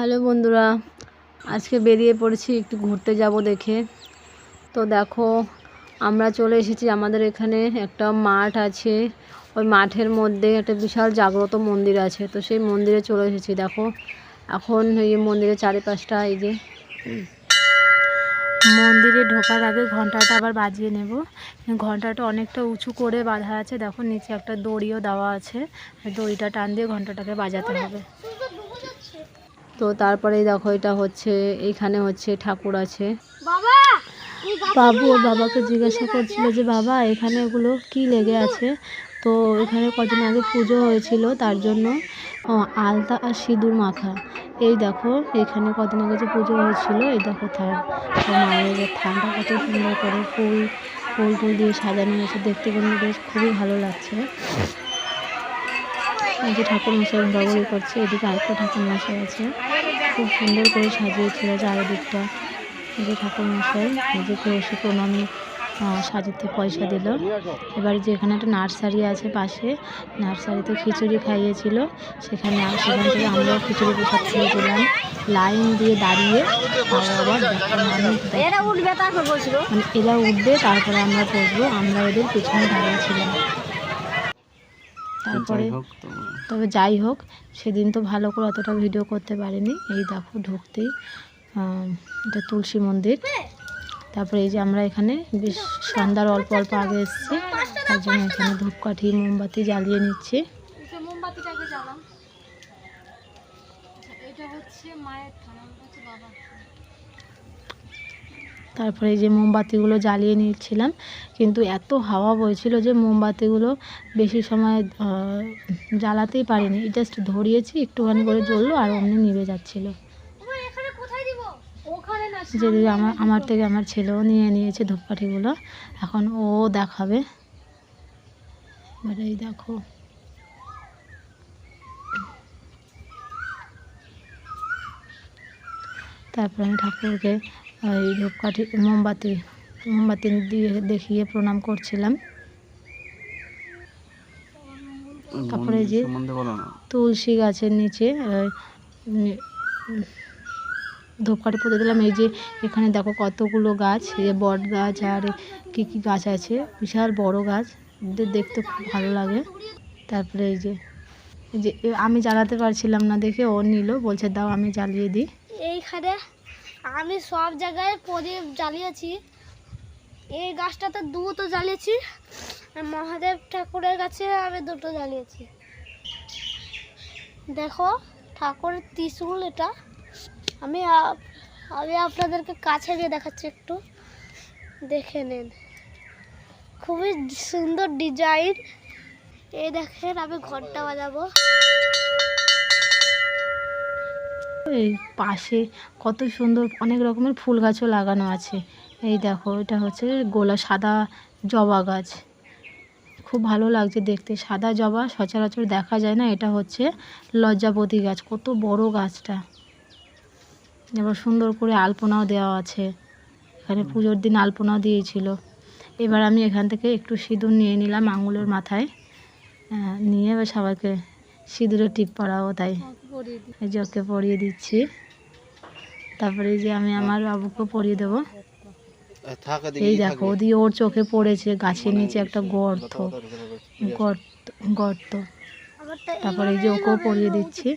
Hello বন্ধুরা, আজকে বেরিয়ে পড়েছি একটু ঘুরতে যাব দেখে। তো দেখো, আমরা চলে এসেছি। আমাদের এখানে একটা মাঠ আছে, ওই মাঠের মধ্যে একটা বিশাল জাগ্রত মন্দির আছে। তো সেই মন্দিরে চলে এসেছি। দেখো এখন এই মন্দিরের চারিপাশটা, এই যে মন্দিরে ঢোকার আগে ঘন্টাটা আবার বাজিয়ে নেব। ঘন্টাটা অনেকটা উঁচু করে বাঁধা আছে, দেখো নিচে একটা দড়িও দেওয়া আছে, দড়িটা টান দিয়ে ঘন্টাটাকে বাজাতে হবে। তো তারপরে দেখো, এটা হচ্ছে, এইখানে হচ্ছে ঠাকুর আছে। বাবু ওর বাবাকে জিজ্ঞাসা করছিল যে বাবা এখানে এগুলো কি লেগে আছে। তো এখানে কদিন আগে পুজো হয়েছিল, তার জন্য আলতা আর সিঁদুর মাখা। এই দেখো এখানে কদিন আগে যে পুজো হয়েছিল, এই দেখো থান, মায়ের থানটা কত সুন্দর করে ফুল ফুল দিয়ে সাজানো হয়েছে, দেখতে কিন্তু বেশ খুবই ভালো লাগছে। এই যে ঠাকুর মশাই ঘোরাঘুরি করছে, এদিকে আরেকটা ঠাকুর মশাই আছে, খুব সুন্দর করে সাজিয়েছিল চারিদিকটা। এই যে ঠাকুর মশাই নিজেকে এসে প্রণামী সাজাতে পয়সা দিল। এবার যে এখানে একটা নার্সারি আছে পাশে, নার্সারিতে খিচুড়ি খাইয়েছিল, সেখান থেকে আমরাও খিচুড়ি প্রসাদ খেয়েছিলাম লাইন দিয়ে দাঁড়িয়ে। আবার এরা উঠবে, তারপরে আমরা বসবো, আমরা ওদের পেছনে দাঁড়িয়েছিলাম। তারপরে তবে যাই হোক, সেদিন তো ভালো করে অতটা ভিডিও করতে পারিনি। এই দেখো ঢুকতেই এটা তুলসী মন্দির। তারপরে এই যে আমরা এখানে বেশ সন্ধ্যার অল্প অল্প আগে এসেছি, তার জন্য এখানে ধূপকাঠি মোমবাতি জ্বালিয়ে নিচ্ছি। তারপরে এই যে মোমবাতিগুলো জ্বালিয়ে নিচ্ছিলাম, কিন্তু এত হাওয়া বইছিল যে মোমবাতিগুলো বেশি সময় জ্বালাতেই পারিনি। জাস্ট ধরিয়েছি, একটুখানি করে জ্বললো আর অমনি নিভে যাচ্ছিল। যে আমার থেকে আমার ছেলেও নিয়ে নিয়েছে ধূপকাঠিগুলো, এখন ও দেখাবে। এই দেখো তারপরে আমি ঠাকুরকে ওই ধূপকাঠি মোমবাতি দিয়ে দেখিয়ে প্রণাম করছিলাম। তারপরে যে তুলসী গাছের নিচে ধূপকাঠি পুঁতে দিলাম। এই যে এখানে দেখো কতগুলো গাছ, এই বট গাছ আর কি কি গাছ আছে, বিশাল বড় গাছ, দেখতে খুব ভালো লাগে। তারপরে এই যে আমি জ্বালাতে পারছিলাম না দেখে ও নিল, বলছে দাও আমি জ্বালিয়ে দিই। এইখানে আমি সব জায়গায় প্রদীপ জ্বালিয়েছি, এই গাছটাতে দুটো জ্বালিয়েছি, মহাদেব ঠাকুরের কাছে আমি দুটো জ্বালিয়েছি। দেখো ঠাকুরের ত্রিশূল, এটা আমি আপনাদেরকে কাছে গিয়ে দেখাচ্ছি, একটু দেখে নেন, খুবই সুন্দর ডিজাইন। এই দেখেন আমি ঘন্টা বাজাবো। এই পাশে কত সুন্দর অনেক রকমের ফুল গাছও লাগানো আছে। এই দেখো এটা হচ্ছে সাদা জবা গাছ, খুব ভালো লাগছে দেখতে। সাদা জবা সচরাচর দেখা যায় না, এটা হচ্ছে লজ্জাপতি গাছ, কত বড় গাছটা। এবার সুন্দর করে আলপনাও দেওয়া আছে, এখানে পুজোর দিন আলপনাও দিয়েছিল। এবার আমি এখান থেকে একটু সিঁদুর নিয়ে নিলাম আঙুলের মাথায়, নিয়ে এবার সবাইকে সিঁদুরে টিপ পরাবো, তাই এই যে ওকে পরিয়ে দিচ্ছি। তারপরে এই যে আমি আমার বাবুকে পরিয়ে দেবো। এই দেখো ওদিকে ওর চোখে পড়েছে গাছের নিচে একটা গর্ত। তারপরে এই যে ওকেও পরিয়ে দিচ্ছি।